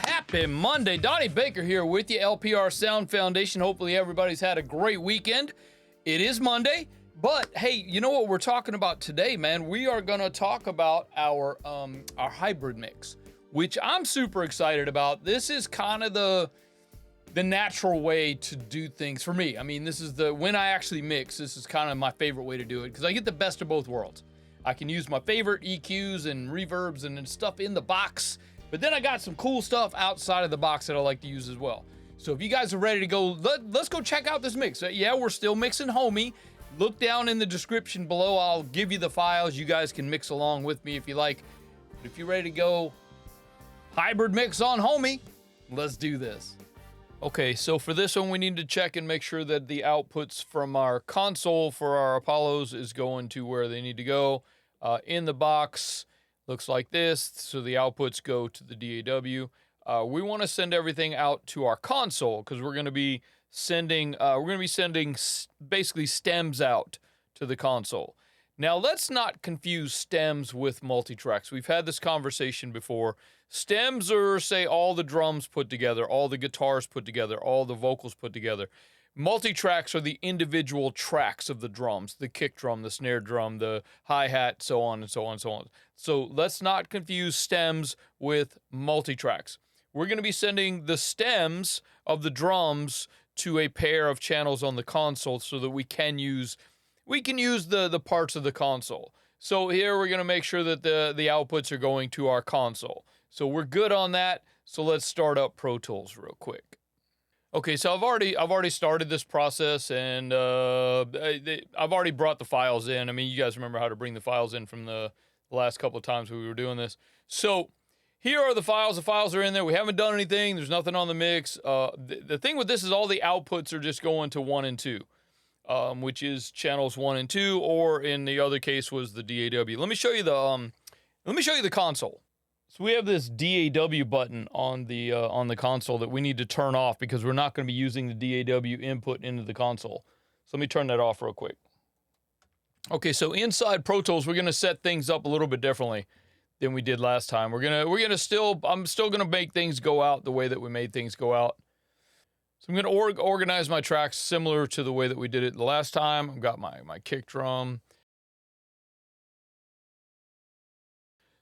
Happy Monday. Donnie Baker here with you, LPR Sound Foundation. Hopefully everybody's had a great weekend. It is Monday, but hey, you know what we're talking about today, man? We are going to talk about our hybrid mix, which I'm super excited about. This is kind of the natural way to do things for me. I mean, this is when I actually mix, this is kind of my favorite way to do it because I get the best of both worlds. I can use my favorite EQs and reverbs and stuff in the box, but then I got some cool stuff outside of the box that I like to use as well. So if you guys are ready to go, let's go check out this mix. Yeah, we're still mixing Homie. Look down in the description below. I'll give you the files. You guys can mix along with me if you like. But if you're ready to go hybrid mix on Homie, let's do this. Okay, so for this one, we need to check and make sure that the outputs from our console for our Apollos is going to where they need to go. In the box, looks like this. So the outputs go to the DAW. We want to send everything out to our console because we're going to be sending basically stems out to the console. Now, let's not confuse stems with multitracks. We've had this conversation before. Stems are, say, all the drums put together, all the guitars put together, all the vocals put together. Multitracks are the individual tracks of the drums, the kick drum, the snare drum, the hi-hat, so on and so on and so on. So let's not confuse stems with multitracks. We're going to be sending the stems of the drums to a pair of channels on the console so that we can use the parts of the console. So here we're going to make sure that the outputs are going to our console. So we're good on that. So let's start up Pro Tools real quick. Okay, so I've already started this process, and I've already brought the files in. I mean, you guys remember how to bring the files in from the last couple of times we were doing this. So here are the files. The files are in there. We haven't done anything. There's nothing on the mix. The thing with this is all the outputs are just going to 1 and 2. Which is channels 1 and 2, or in the other case was the DAW. Let me show you the console. So we have this DAW button on the console that we need to turn off because we're not going to be using the DAW input into the console. So let me turn that off real quick. Okay, so inside Pro Tools, we're going to set things up a little bit differently than we did last time. I'm still going to make things go out the way that we made things go out. So I'm going to organize my tracks similar to the way that we did it the last time. I've got my kick drum.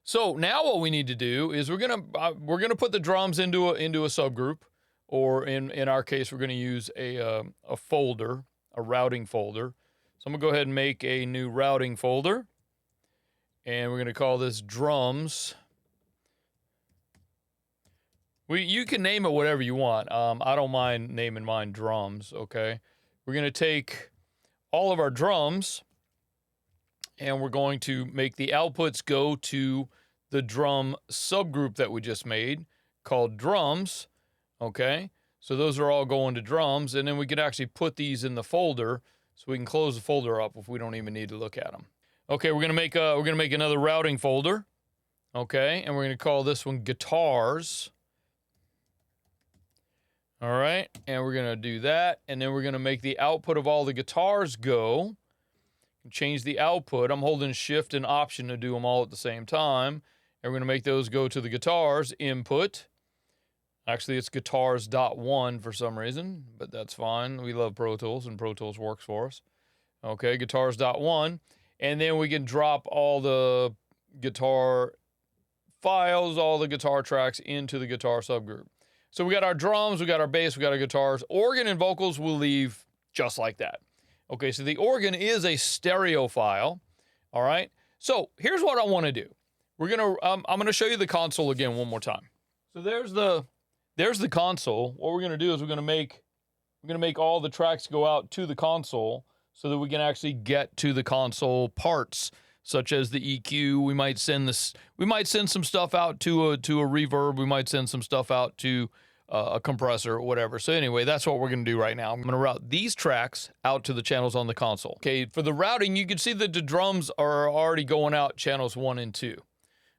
So now what we need to do is we're gonna put the drums into a subgroup, or in our case we're going to use a folder, a routing folder. So I'm going to go ahead and make a new routing folder, and we're going to call this drums. You can name it whatever you want. I don't mind naming mine drums, okay? We're going to take all of our drums, and we're going to make the outputs go to the drum subgroup that we just made called drums, okay? So those are all going to drums, and then we can actually put these in the folder so we can close the folder up if we don't even need to look at them. Okay, we're going to make another routing folder, okay? And we're going to call this one guitars. All right, and we're going to do that, and then we're going to make the output of all the guitars go. Change the output. I'm holding Shift and Option to do them all at the same time. And we're going to make those go to the guitars input. Actually, it's guitars.1 for some reason, but that's fine. We love Pro Tools, and Pro Tools works for us. Okay, guitars.1. And then we can drop all the guitar files, all the guitar tracks into the guitar subgroup. So we got our drums, we got our bass, we got our guitars. Organ and vocals we'll leave just like that. Okay, so the organ is a stereo file. All right. So here's what I want to do. I'm gonna show you the console again one more time. So there's the console. What we're gonna do is we're gonna make all the tracks go out to the console so that we can actually get to the console parts, such as the EQ. We might send some stuff out to a reverb. We might send some stuff out to a compressor or whatever. So anyway, that's what we're going to do right now. I'm going to route these tracks out to the channels on the console. Okay, for the routing, you can see that the drums are already going out channels 1 and 2.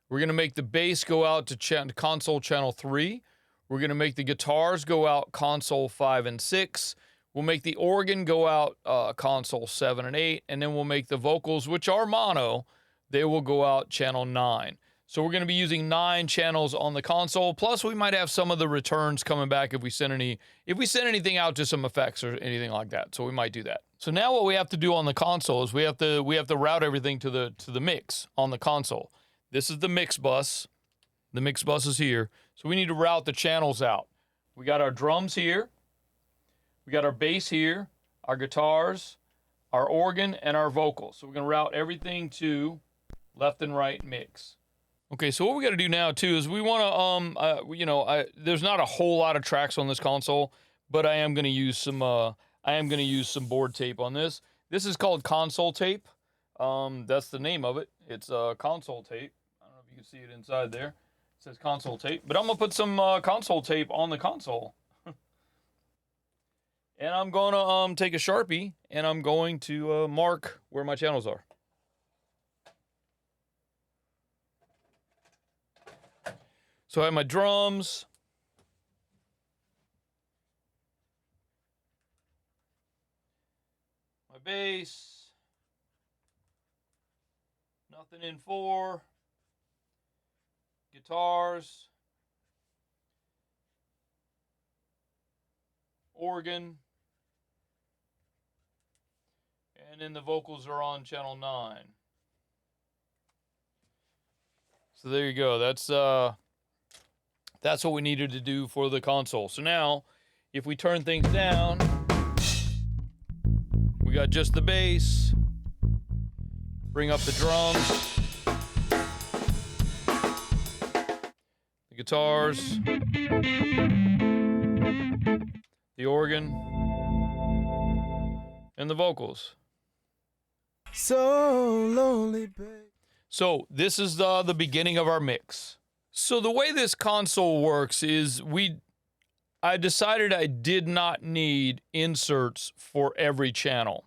We're going to make the bass go out to console channel 3. We're going to make the guitars go out console 5 and 6. We'll make the organ go out console 7 and 8. And then we'll make the vocals, which are mono, they will go out channel 9. So we're going to be using 9 channels on the console. Plus, we might have some of the returns coming back if we send anything out to some effects or anything like that. So we might do that. So now what we have to do on the console is we have to route everything to the mix on the console. This is the mix bus. The mix bus is here. So we need to route the channels out. We got our drums here. We got our bass here, our guitars, our organ, and our vocals. So we're going to route everything to left and right mix. Okay, so what we got to do now too is we want to there's not a whole lot of tracks on this console, but I am going to use some board tape on this. This is called console tape. That's the name of it. It's console tape. I don't know if you can see it inside there. It says console tape, but I'm going to put some console tape on the console. And I'm going to take a Sharpie and I'm going to mark where my channels are. So I have my drums. My bass. Nothing in 4. Guitars. Organ. And then the vocals are on channel 9. So there you go. That's what we needed to do for the console. So now, if we turn things down, we got just the bass. Bring up the drums. The guitars. The organ. And the vocals. So lonely, babe. So this is the beginning of our mix. So the way this console works is I decided I did not need inserts for every channel.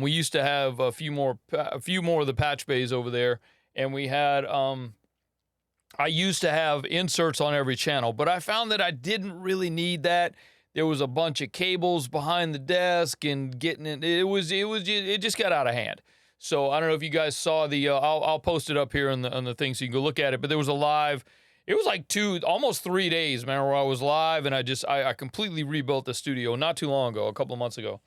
We used to have a few more of the patch bays over there, and we had I used to have inserts on every channel, but I found that I didn't really need that. There was a bunch of cables behind the desk, and getting it just got out of hand. So I don't know if you guys saw the, I'll post it up here on the thing so you can go look at it. But there was a live, it was like almost 3 days, man, where I was live, and I completely rebuilt the studio not too long ago, a couple of months ago.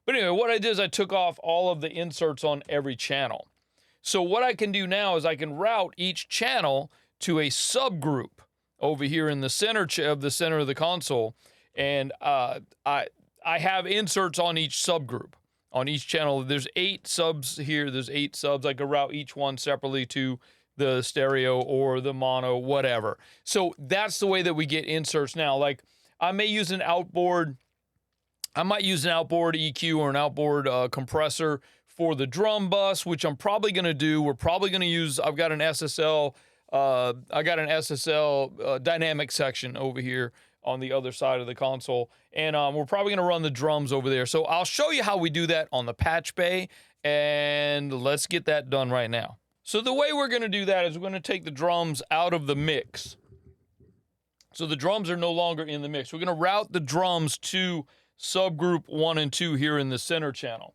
But anyway, what I did is I took off all of the inserts on every channel. So what I can do now is I can route each channel to a subgroup over here in the center of the console, and I have inserts on each subgroup. On each channel, there's 8 subs here. There's 8 subs. I could route each one separately to the stereo or the mono, whatever. So that's the way that we get inserts now. Like, I may use an outboard. I might use an outboard EQ or an outboard compressor for the drum bus, which I'm probably going to do. We're probably going to use, I've got an SSL dynamic section over here on the other side of the console, and we're probably going to run the drums over there. So I'll show you how we do that on the patch bay, and let's get that done right now. So the way we're going to do that is we're going to take the drums out of the mix. So the drums are no longer in the mix. We're going to route the drums to subgroup 1 and 2 here in the center channel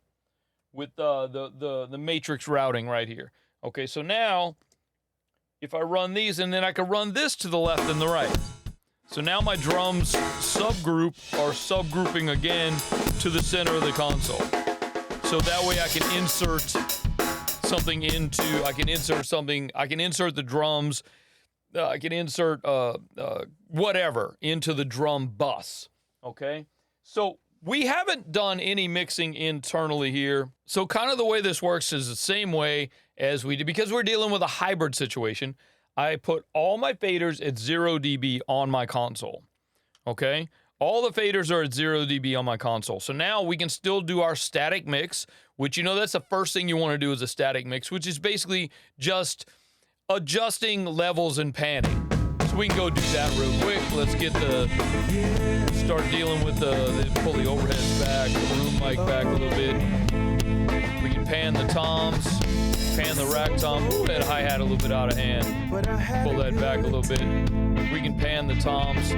with the matrix routing right here. Okay, so now if I run these, and then I can run this to the left and the right. So now my drums subgroup are subgrouping again to the center of the console. So that way I can insert something I can insert the drums, I can insert whatever into the drum bus, okay? So we haven't done any mixing internally here. So kind of the way this works is the same way as we did, because we're dealing with a hybrid situation. I put all my faders at 0 dB on my console, okay? All the faders are at 0 dB on my console. So now we can still do our static mix, which, you know, that's the first thing you want to do is a static mix, which is basically just adjusting levels and panning. So we can go do that real quick. Let's start dealing with pull the overheads back, the room mic back a little bit. We can pan the toms. Pan the rack tom. Ooh, that hi-hat a little bit out of hand. Pull that back a little bit. We can pan the toms.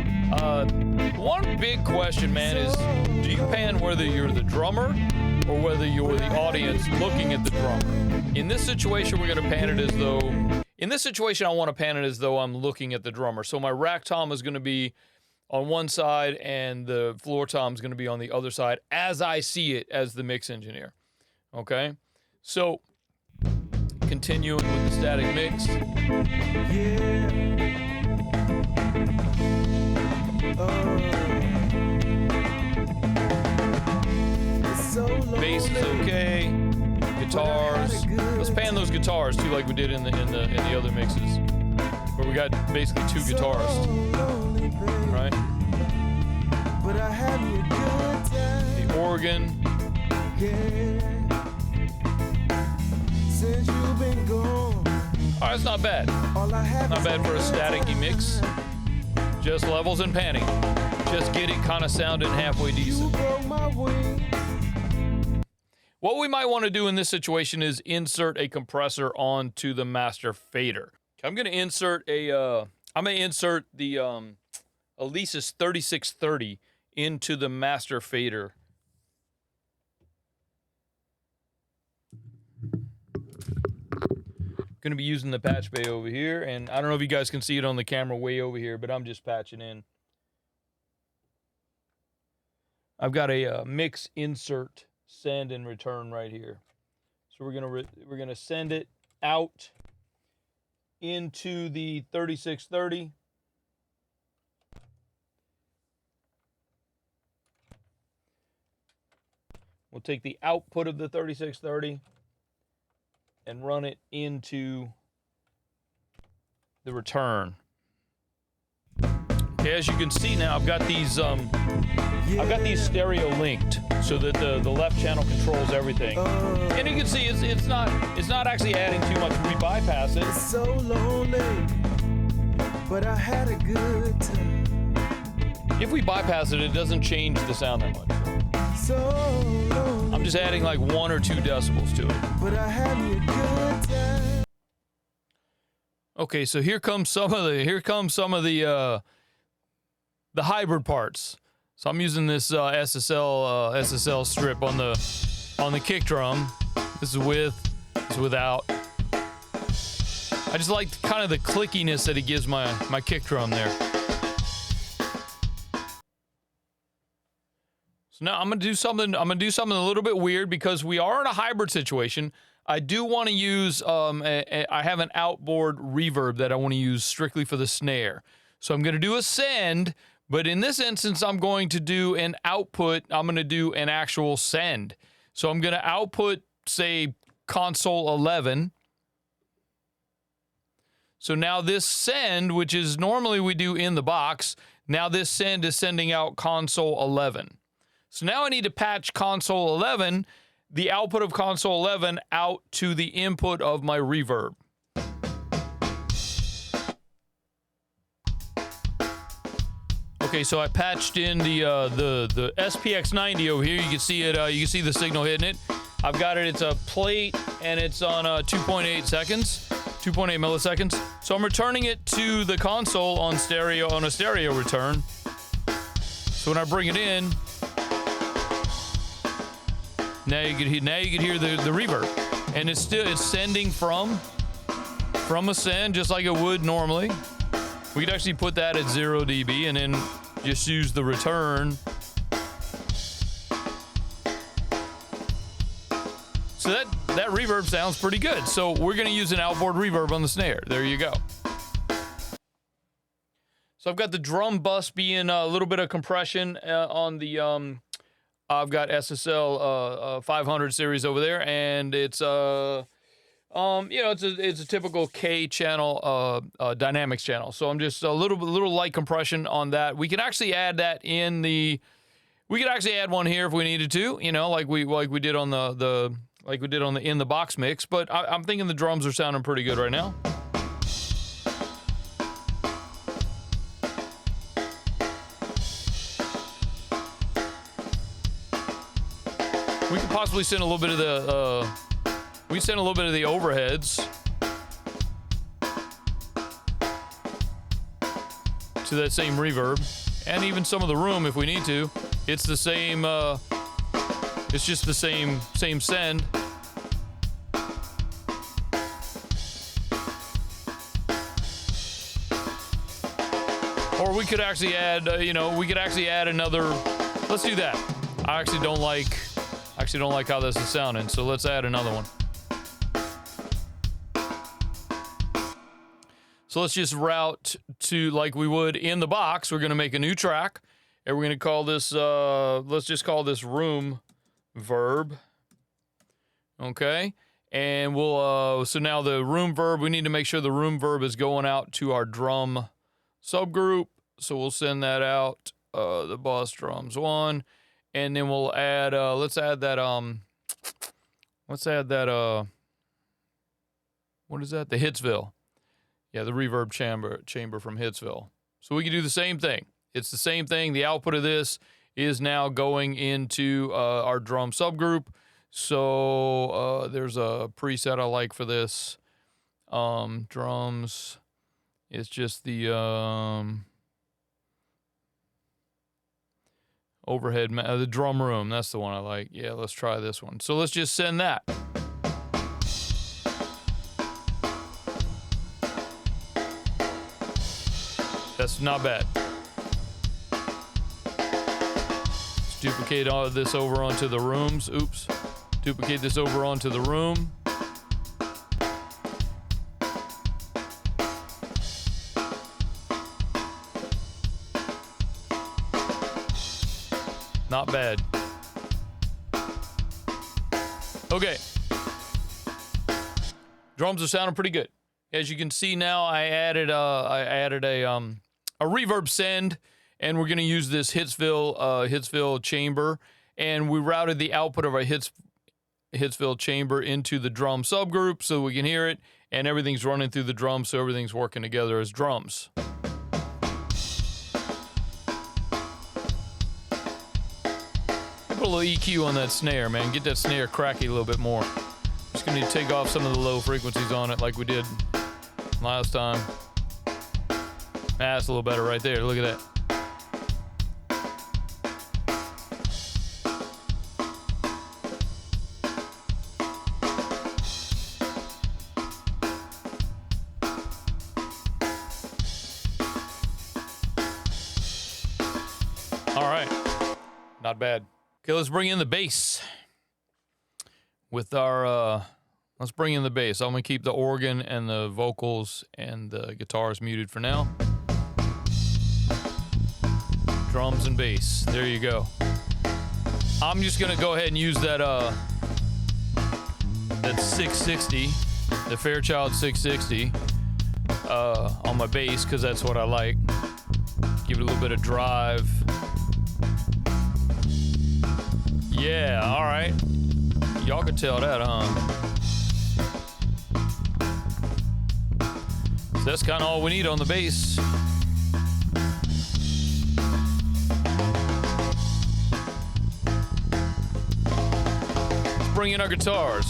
One big question, man, is do you pan whether you're the drummer or whether you're the audience looking at the drummer. In this situation, we're going to pan it as though... In this situation, I want to pan it as though I'm looking at the drummer. So my rack tom is going to be on one side, and the floor tom is going to be on the other side, as I see it as the mix engineer. Okay? So, continuing with the static mix. Bass is okay. Guitars. Let's pan those guitars too, like we did in the other mixes, where we got basically two guitarists. Right? The organ. Alright, it's not bad. Not bad for a static-y mix. Just levels and panning. Just get it kind of sounding halfway decent. What we might want to do in this situation is insert a compressor onto the master fader. I'm going to insert the Alesis 3630 into the master fader. Going to be using the patch bay over here, and I don't know if you guys can see it on the camera way over here, but I'm just patching in. I've got a mix insert send and return right here. So we're gonna send it out into the 3630. We'll take the output of the 3630 and run it into the return. Okay, as you can see now, I've got these stereo linked so that the left channel controls everything. And you can see it's not actually adding too much. We bypass it. It's so lonely, but I had a good time. If we bypass it, it doesn't change the sound that much. So lonely, I'm just adding like 1 or 2 decibels to it. but I had me a good time. Okay, so here comes some of the hybrid parts. So I'm using this SSL strip on the kick drum. This is with, this is without. I just like kind of the clickiness that it gives my kick drum there. So now I'm gonna do something a little bit weird because we are in a hybrid situation. I do want to use I have an outboard reverb that I want to use strictly for the snare. So I'm gonna do a send, but in this instance I'm going to do an output. I'm gonna do an actual send. So I'm gonna output, say, console 11. So now this send, which is normally we do in the box, now this send is sending out console 11. So now I need to patch console 11, the output of console 11, out to the input of my reverb. Okay, so I patched in the SPX90 over here. You can see it. You can see the signal hitting it. I've got it. It's a plate, and it's on 2.8 seconds, 2.8 milliseconds. So I'm returning it to the console on a stereo return. So when I bring it in, now you can hear the reverb, and it's sending from a send just like it would normally. We could actually put that at 0 dB and then just use the return. So that reverb sounds pretty good. So we're going to use an outboard reverb on the snare. There you go. So I've got the drum bus being a little bit of compression on the I've got SSL 500 series over there, and it's it's a typical K channel dynamics channel. So I'm just a little light compression on that. We can actually add that in the. We could actually add one here if we needed to, like we did on the in the box mix. But I'm thinking the drums are sounding pretty good right now. We could possibly send a little bit of the overheads to that same reverb, and even some of the room if we need to. It's the same It's just the same send. Or we could actually add, we could actually add another. Let's do that. I actually don't like how this is sounding, so let's add another one. So let's just route to, like we would in the box. We're going to make a new track, and we're going to call this, let's just call this room verb. Okay. And we'll, so now the room verb, we need to make sure the room verb is going out to our drum subgroup. So we'll send that out, the boss drums 1. And then we'll add, let's add that, what is that? The Hitsville. Yeah, the reverb chamber from Hitsville. So we can do the same thing. It's the same thing. The output of this is now going into our drum subgroup. So there's a preset I like for this. Drums. It's just the overhead, the drum room. That's the one I like. Yeah, let's try this one. So let's just send that. That's not bad. Let's duplicate all of this over onto the rooms. Oops. Duplicate this over onto the room. Not bad. Okay. Drums are sounding pretty good. As you can see now, I added a reverb send, and we're going to use this Hitsville chamber, and we routed the output of our Hitsville chamber into the drum subgroup so we can hear it, and everything's running through the drums, so everything's working together as drums. Put a little EQ on that snare, man. Get that snare cracky a little bit more. Just gonna need to take off some of the low frequencies on it like we did last time. That's a little better right there. Look at that. All right. Not bad. Okay, let's bring in the bass. With our, let's bring in the bass. I'm gonna keep the organ and the vocals and the guitars muted for now. Drums and bass, there you go. I'm just gonna go ahead and use that, that 660, the Fairchild 660, on my bass, because that's what I like. Give it a little bit of drive. Yeah, all right. Y'all can tell that, huh? So that's kind of all we need on the bass. Let's bring in our guitars.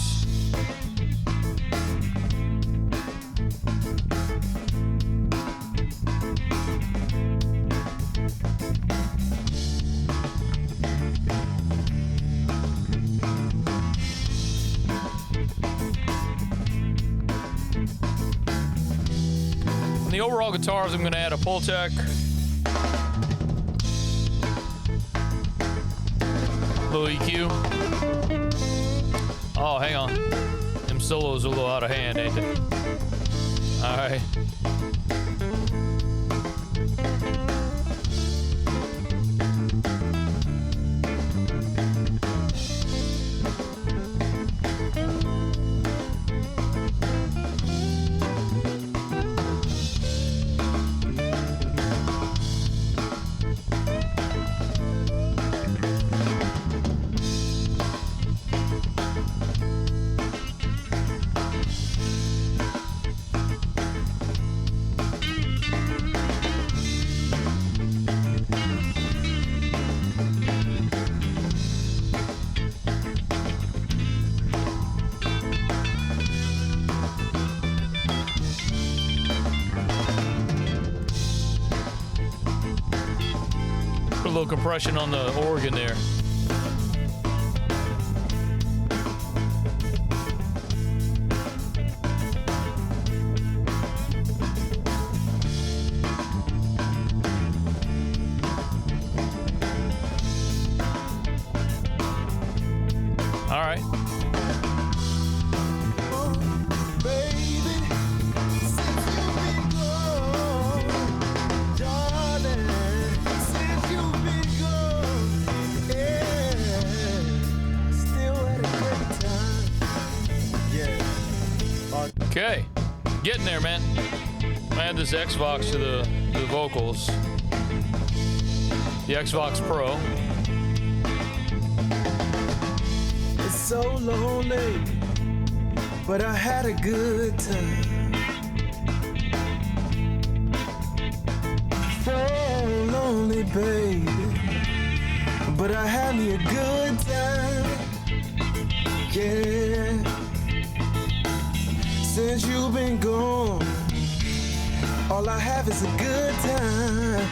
The overall guitars, I'm going to add a Pultec, little EQ. Oh, hang on. Them solos are a little out of hand, ain't they? All right. Put a little compression on the organ there. Getting there, man. I add this Xbox to the vocals. The Xbox Pro. It's so lonely, but I had a good time. So lonely, baby, but I had me a good time. Yeah. Since you've been gone, all I have is a good time.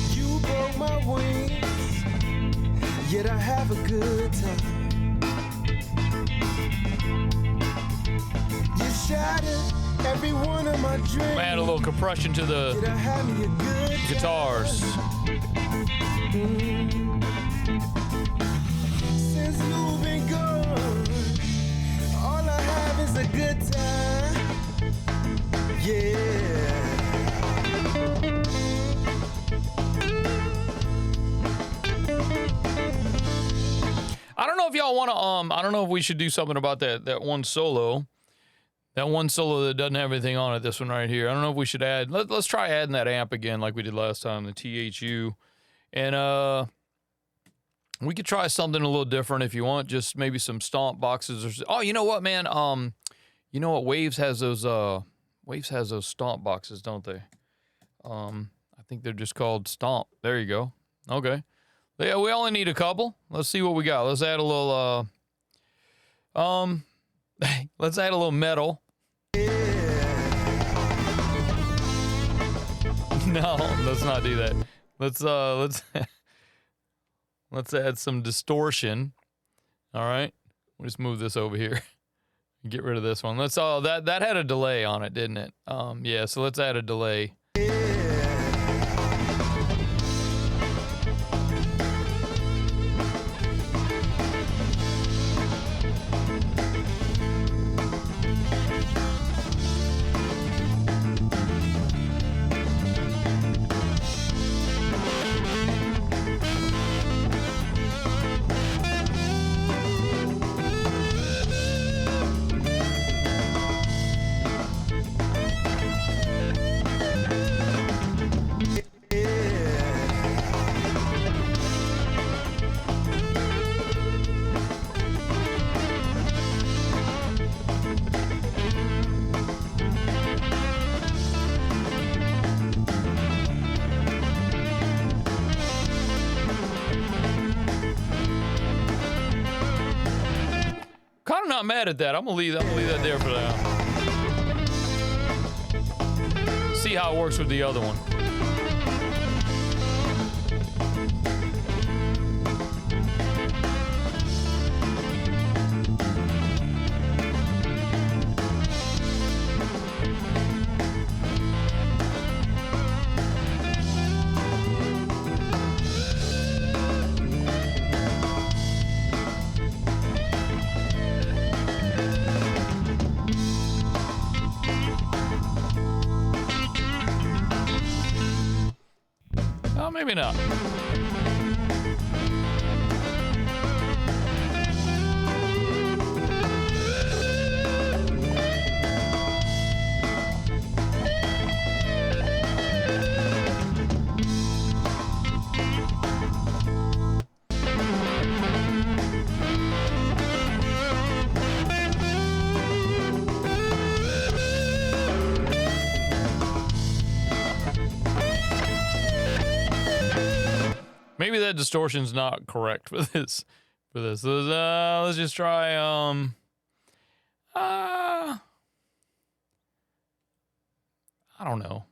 You broke my wings, yet I have a good time. You shattered every one of my dreams. Add a little compression to the Yet I had me a good guitars. Since you've been gone, all I have is a good time. Yeah. I don't know if y'all want to I don't know if we should do something about that one solo. That one solo that doesn't have anything on it, this one right here. I don't know if we should add, let's try adding that amp again like we did last time, the THU. And we could try something a little different if you want, just maybe some stomp boxes or oh, you know what, man? You know what? Waves has those stomp boxes, don't they? I think they're just called stomp. There you go. Okay. Yeah, we only need a couple. Let's see what we got. Let's add a little let's add a little metal. No, let's not do that. Let's let's add some distortion. All right. We'll just move this over here. Get rid of this one. Let's that had a delay on it, didn't it? Yeah, so let's add a delay. Kind of not mad at that. I'm gonna leave that there for now. See how it works with the other one. Oh, maybe not. Maybe that distortion's not correct for this. Let's just try I don't know.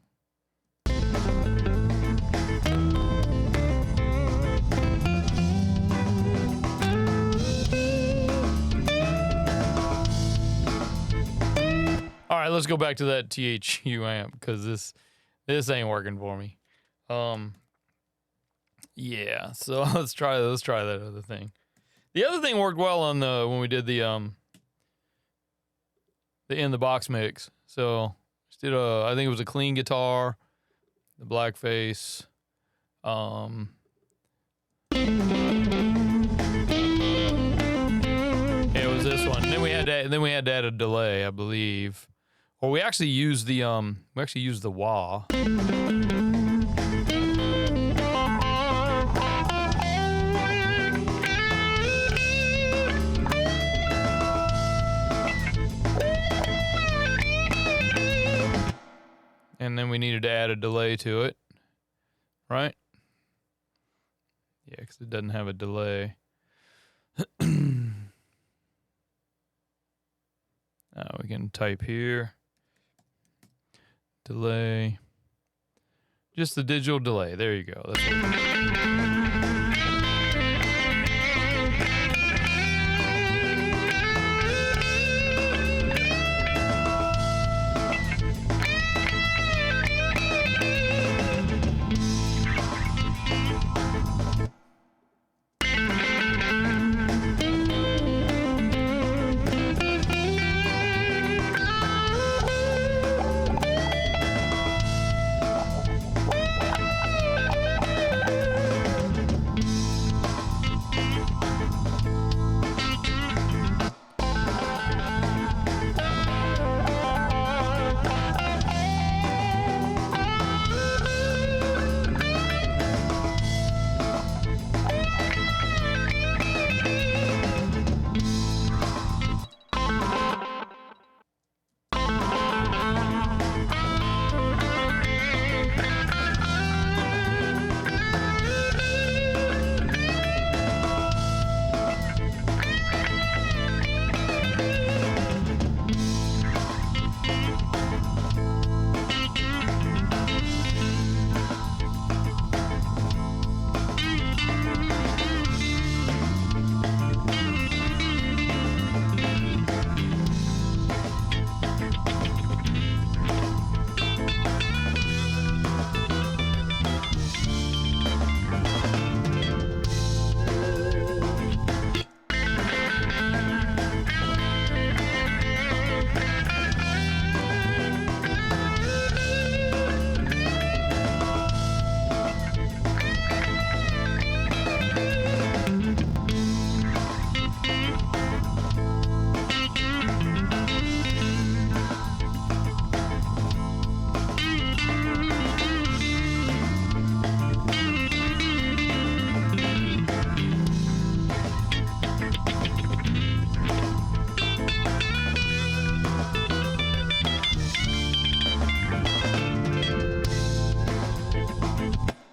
All right, let's go back to that THU amp because this ain't working for me. Yeah, so let's try that other thing. The other thing worked well on when we did the in the box mix. So just did I think it was a clean guitar, the blackface. It was this one. Then then we had to add a delay, I believe. Or we actually used the wah. And then we needed to add a delay to it, right? Yeah, because it doesn't have a delay. We can type here. Delay. Just the digital delay. There you go. That's it.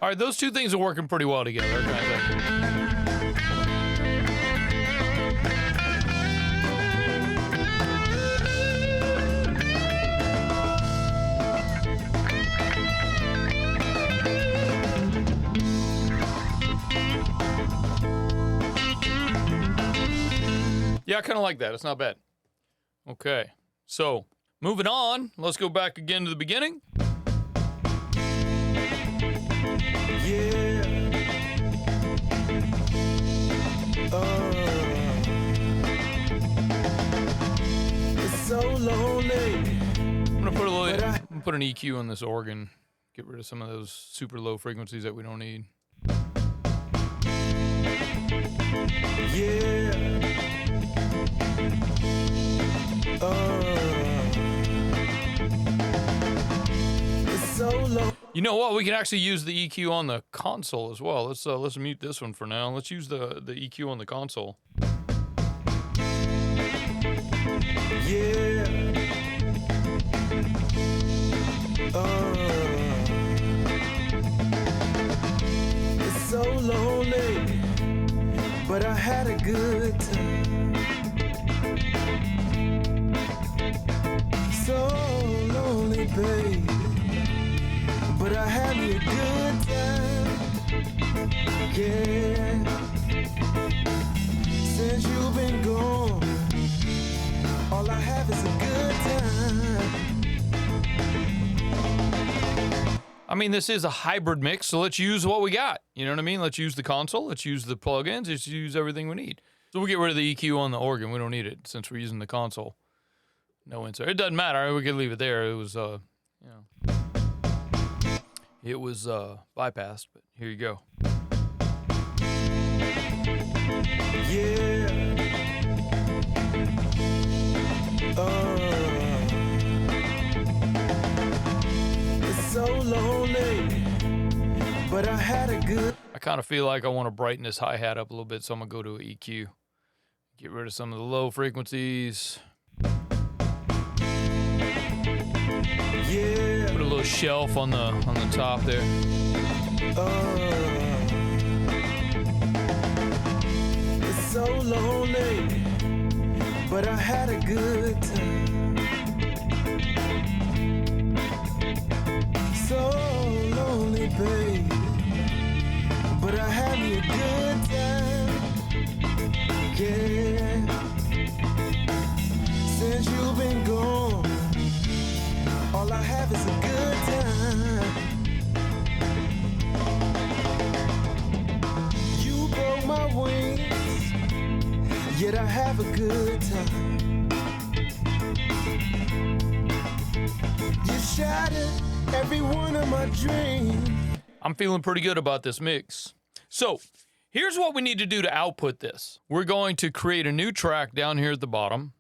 All right, those two things are working pretty well together. Yeah, I kind of like that. It's not bad. Okay, so moving on. Let's go back again to the beginning. Yeah. It's so lonely. I'm gonna put put an EQ on this organ. Get rid of some of those super low frequencies that we don't need. Yeah. It's so low. You know what? We can actually use the EQ on the console as well. Let's mute this one for now. Let's use the EQ on the console. Yeah. It's so lonely, but I had a good time. So lonely, baby, but I had me a good time. Yeah. Since you've been gone, all I have is a good time. I mean, this is a hybrid mix, so let's use what we got. You know what I mean? Let's use the console. Let's use the plugins. Let's use everything we need. So we'll get rid of the EQ on the organ. We don't need it since we're using the console. No insert. It doesn't matter. We could leave it there. It was, it was bypassed, but here you go. Yeah. but I had a good. I kind of feel like I want to brighten this hi-hat up a little bit, so I'm going to go to an EQ. Get rid of some of the low frequencies. Yeah. Put a little shelf on the top there. It's so lonely, but I had a good time. So lonely, baby, but I had me a good time. Yeah. Since you've been gone, all I have is a good time. You broke my wings, yet I have a good time. You shattered every one of my dreams. I'm feeling pretty good about this mix. So here's what we need to do to output this. We're going to create a new track down here at the bottom.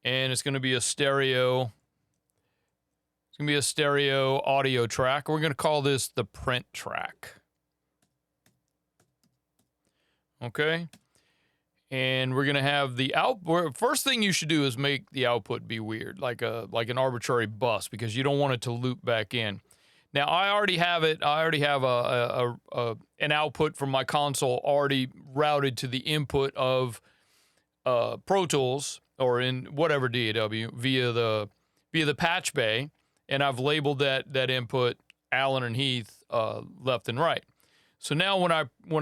And it's going to be a stereo. It's going to be a stereo audio track. We're going to call this the print track. Okay. And we're going to have the output. First thing you should do is make the output be weird, like an arbitrary bus, because you don't want it to loop back in. Now, I already have it. I already have an output from my console already routed to the input of Pro Tools or in whatever DAW via the patch bay, and I've labeled that input Allen and Heath left and right. So now when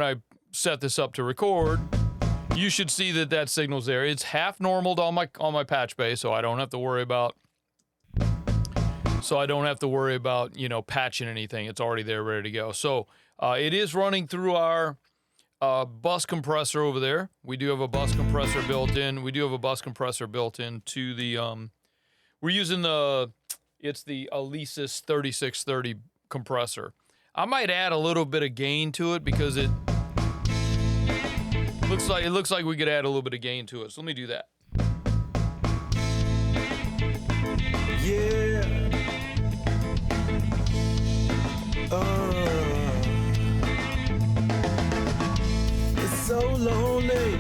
I set this up to record, you should see that signal's there. It's half normaled on my patch bay, so I don't have to worry about patching anything. It's already there, ready to go. So it is running through our bus compressor over there. We do have a bus compressor built in. We do have a bus compressor built in to the, we're using it's the Alesis 3630 compressor. I might add a little bit of gain to it because it looks like we could add a little bit of gain to it. So let me do that. Yeah. It's so lonely,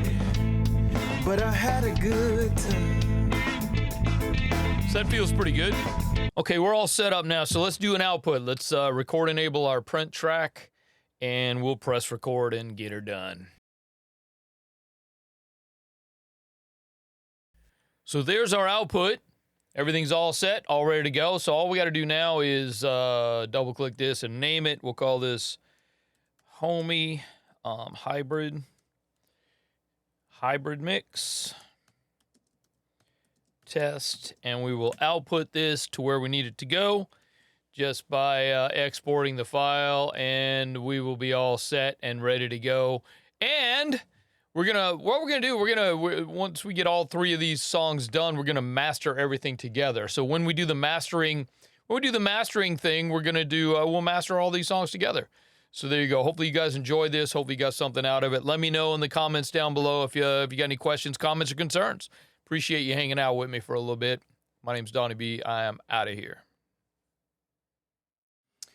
but I had a good time. So that feels pretty good. Okay, we're all set up now, so let's do an output. Let's record enable our print track, and we'll press record and get her done. So there's our output. Everything's all set, all ready to go. So all we got to do now is double click this and name it. We'll call this Homie Hybrid Mix Test, and we will output this to where we need it to go just by exporting the file, and we will be all set and ready to go. And once we get all three of these songs done, we're gonna master everything together. So when we do the mastering thing, we'll master all these songs together. So there you go. Hopefully you guys enjoyed this. Hopefully you got something out of it. Let me know in the comments down below if you got any questions, comments, or concerns. Appreciate you hanging out with me for a little bit. My name's Donnie B. I am out of here.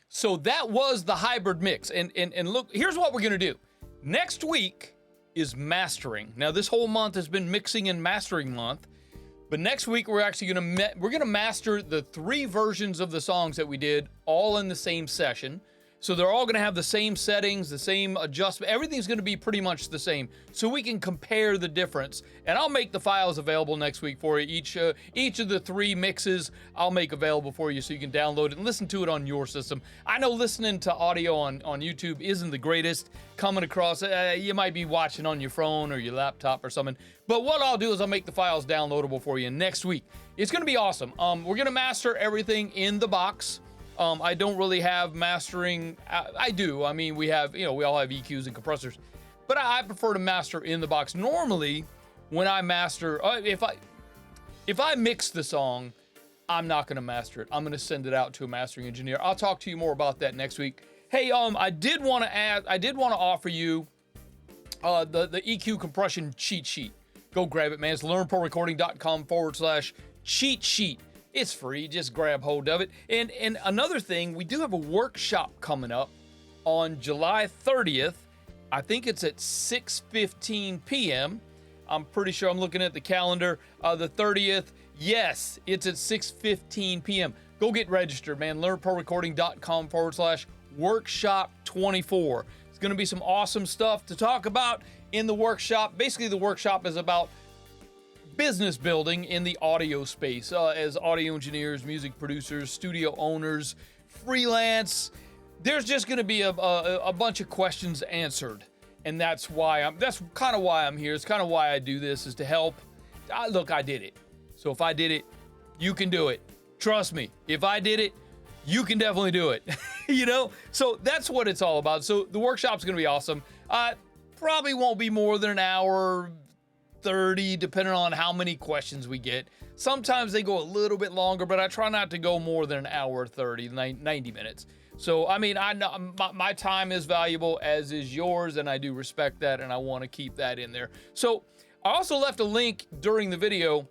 So that was the hybrid mix. And look, here's what we're gonna do. Next week is mastering. Now this whole month has been mixing and mastering month, but next week we're actually gonna master the 3 versions of the songs that we did all in the same session. So they're all gonna have the same settings, the same adjustment. Everything's gonna be pretty much the same, so we can compare the difference. And I'll make the files available next week for you. Each of the 3 mixes I'll make available for you so you can download it and listen to it on your system. I know listening to audio on YouTube isn't the greatest coming across. You might be watching on your phone or your laptop or something. But what I'll do is I'll make the files downloadable for you next week. It's gonna be awesome. We're gonna master everything in the box. I don't really have mastering. I do. I mean, we all have EQs and compressors, but I prefer to master in the box. Normally, when I master, if I mix the song, I'm not going to master it. I'm going to send it out to a mastering engineer. I'll talk to you more about that next week. Hey, I did want to offer you the EQ compression cheat sheet. Go grab it, man. It's learnprorecording.com/cheat sheet. It's free. Just grab hold of it. And another thing, we do have a workshop coming up on July 30th. I think it's at 6:15 p.m. I'm pretty sure I'm looking at the calendar. The 30th, yes, it's at 6:15 p.m. Go get registered, man. LearnProRecording.com/workshop24. It's going to be some awesome stuff to talk about in the workshop. Basically, the workshop is about business building in the audio space, as audio engineers, music producers, studio owners, freelance. There's just going to be a bunch of questions answered, and that's kind of why I'm here. It's kind of why I do this, is to help. Look, I did it. So if I did it, you can do it. Trust me. If I did it, you can definitely do it. So that's what it's all about. So the workshop's going to be awesome. Probably won't be more than an hour 30, depending on how many questions we get. Sometimes they go a little bit longer, but I try not to go more than an hour 30, 90 minutes. So, I mean, I know my time is valuable, as is yours, and I do respect that, and I want to keep that in there. So, I also left a link during the video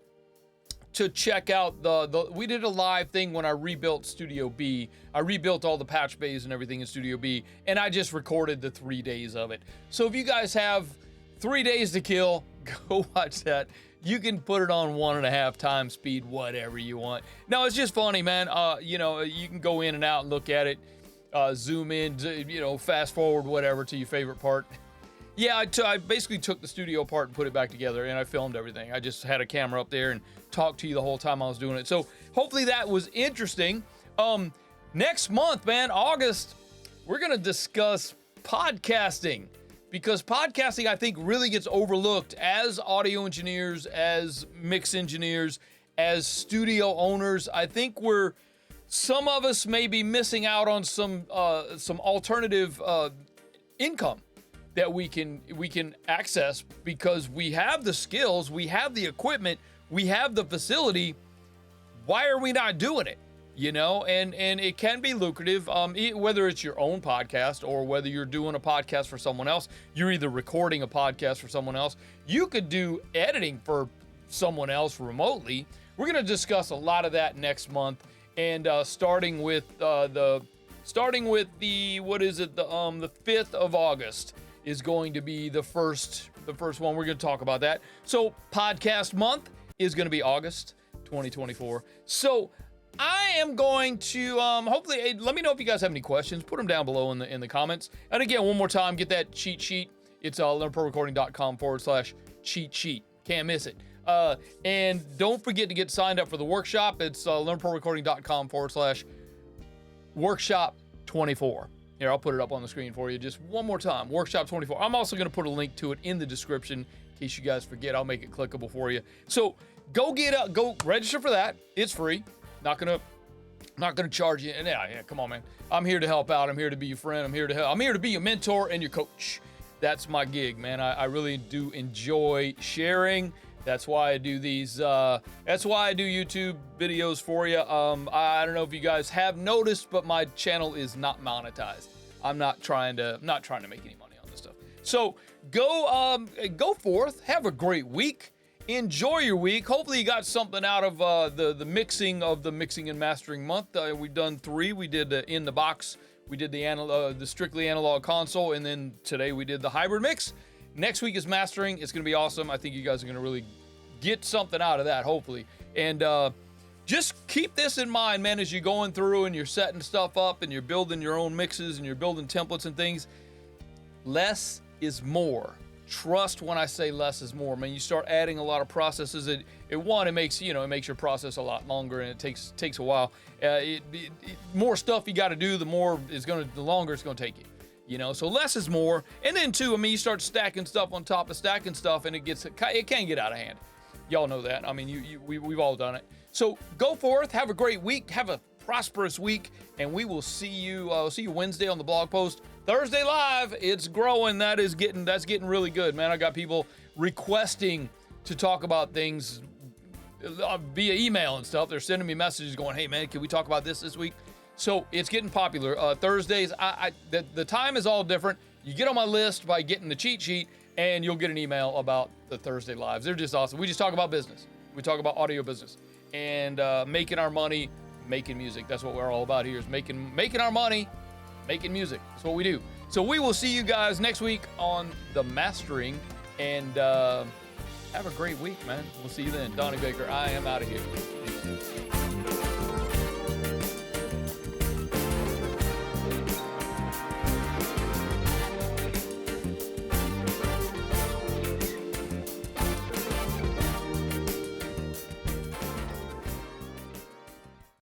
to check out we did a live thing when I rebuilt Studio B. I rebuilt all the patch bays and everything in Studio B, and I just recorded the 3 days of it. So, if you guys have 3 days to kill, go watch that. You can put it on 1.5 times speed, whatever you want. No, it's just funny, man. You can go in and out and look at it. Zoom in, fast forward, whatever, to your favorite part. Yeah, I basically took the studio part and put it back together, and I filmed everything. I just had a camera up there and talked to you the whole time I was doing it. So hopefully that was interesting. Next month, man, August, we're going to discuss podcasting, because podcasting, I think, really gets overlooked as audio engineers, as mix engineers, as studio owners. I think some of us may be missing out on some alternative income that we can access, because we have the skills, we have the equipment, we have the facility. Why are we not doing it? And it can be lucrative, whether it's your own podcast or whether you're doing a podcast for someone else. You're either recording a podcast for someone else. You could do editing for someone else remotely. We're going to discuss a lot of that next month. And starting with the 5th of August is going to be the first one. We're going to talk about that. So podcast month is going to be August 2024. So I am going to hopefully, let me know if you guys have any questions. Put them down below in the comments. And again, one more time, get that cheat sheet. It's learnprorecording.com/cheat sheet. Can't miss it. And don't forget to get signed up for the workshop. It's learnprorecording.com/workshop24. Here, I'll put it up on the screen for you just one more time. Workshop 24. I'm also going to put a link to it in the description in case you guys forget. I'll make it clickable for you. So go register for that. It's free. Not gonna charge you. Yeah, come on, man. I'm here to help out. I'm here to be your friend. I'm here to be your mentor and your coach. That's my gig, man. I really do enjoy sharing. That's why I do these. That's why I do YouTube videos for you. I don't know if you guys have noticed, but my channel is not monetized. I'm not trying to make any money on this stuff. So go forth. Have a great week. Enjoy your week. Hopefully you got something out of the mixing and mastering month. We've done 3. We did In the Box. We did the strictly analog console, and then today we did the hybrid mix. Next week is mastering. It's going to be awesome. I think you guys are going to really get something out of that, hopefully. And just keep this in mind, man, as you're going through and you're setting stuff up and you're building your own mixes and you're building templates and things. Less is more. Trust when I say less is more. Man, you start adding a lot of processes. It makes your process a lot longer, and it takes a while. More stuff you got to do, the longer it's gonna take you. So less is more. And then too, you start stacking stuff on top of stacking stuff, and it can get out of hand. Y'all know that. We've all done it. So go forth, have a great week, have a prosperous week, and we will see you Wednesday on the blog post. Thursday live, it's growing. That's getting really good, man. I got people requesting to talk about things via email and stuff. They're sending me messages going, "Hey, man, can we talk about this week?" So it's getting popular. Thursdays, the time is all different. You get on my list by getting the cheat sheet, and you'll get an email about the Thursday lives. They're just awesome. We just talk about business. We talk about audio business and making our money, making music. That's what we're all about here, is making our money, making music. That's what we do. So we will see you guys next week on the mastering, and have a great week, man. We'll see you then. Donnie Baker, I am out of here.